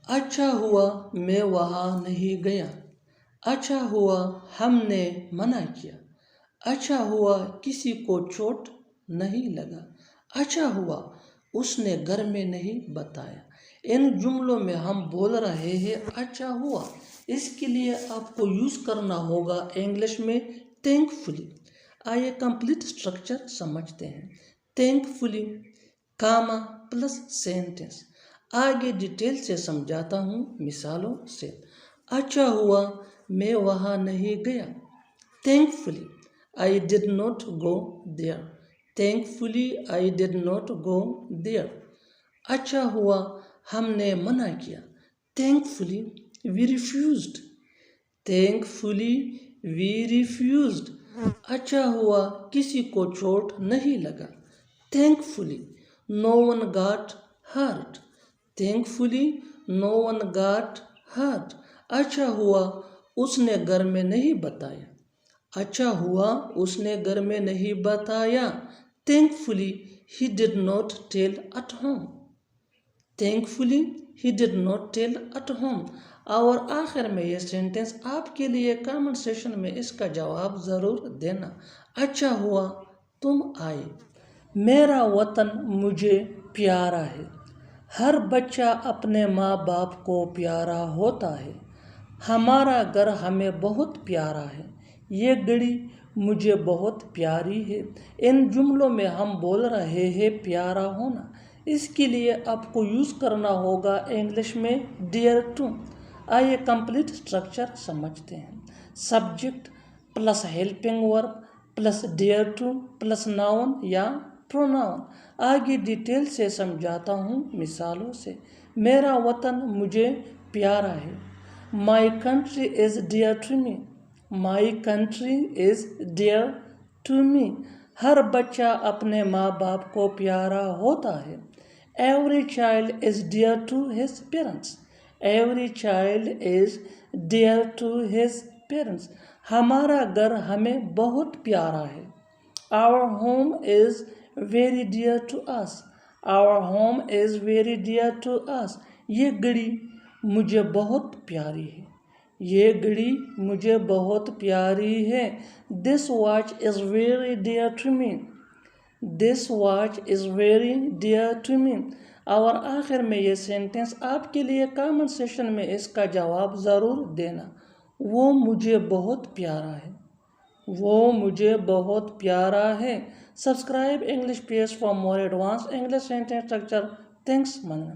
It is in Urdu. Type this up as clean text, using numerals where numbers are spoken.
اچھا ہوا میں وہاں نہیں گیا، اچھا ہوا ہم نے منع کیا، اچھا ہوا کسی کو چوٹ نہیں لگا، اچھا ہوا اس نے گھر میں نہیں بتایا۔ ان جملوں میں ہم بول رہے ہیں اچھا ہوا، اس کے لیے آپ کو یوز کرنا ہوگا انگلش میں تھینک فلی۔ آئیے کمپلیٹ اسٹرکچر سمجھتے ہیں۔ تھینک فلی، کاما پلس سینٹینس۔ آگے ڈیٹیل سے سمجھاتا ہوں مثالوں سے۔ اچھا ہوا میں وہاں نہیں گیا، thankfully I did not go there، thankfully I did not go there۔ اچھا ہوا ہم نے منع کیا، thankfully we refused، thankfully we refused۔ اچھا ہوا کسی کو چوٹ نہیں لگا، thankfully no one got hurt، thankfully no one got hurt۔ اچھا ہوا اس نے گھر میں نہیں بتایا، اچھا ہوا اس نے گھر میں نہیں بتایا، thankfully he did not tell at home، thankfully he did not tell at home۔ اور آخر میں یہ سینٹنس آپ کے لیے کامنٹ سیشن میں اس کا جواب ضرور دینا۔ اچھا ہوا تم آئے، میرا وطن مجھے پیارا ہے۔ ہر بچہ اپنے ماں باپ کو پیارا ہوتا ہے۔ ہمارا گھر ہمیں بہت پیارا ہے۔ یہ گھڑی مجھے بہت پیاری ہے۔ ان جملوں میں ہم بول رہے ہیں پیارا ہونا، اس کے لیے آپ کو یوز کرنا ہوگا انگلش میں ڈیئر ٹو۔ آئیے کمپلیٹ اسٹرکچر سمجھتے ہیں۔ Subject plus helping verb plus dare to plus noun یا پروناؤن۔ آگے ڈیٹیل سے سمجھاتا ہوں مثالوں سے۔ میرا وطن مجھے پیارا ہے، my country is dear to me, my country is dear to me. ہر بچہ اپنے ماں باپ کو پیارا ہوتا ہے۔ Every child is dear to his parents, every child is dear to his parents. ہمارا گھر ہمیں بہت پیارا ہے۔ Our home is very dear to us، Our home is very dear to us۔ یہ گھڑی مجھے بہت پیاری ہے، یہ گھڑی مجھے بہت پیاری ہے۔ This watch is very dear to me، This watch is very dear to me۔ اور آخر میں یہ سینٹنس آپ کے لیے کامنٹ سیشن میں اس کا جواب ضرور دینا۔ وہ مجھے بہت پیارا ہے، وہ مجھے بہت پیارا ہے۔ Subscribe English page for more advance English sentence structure. Thanks منگن۔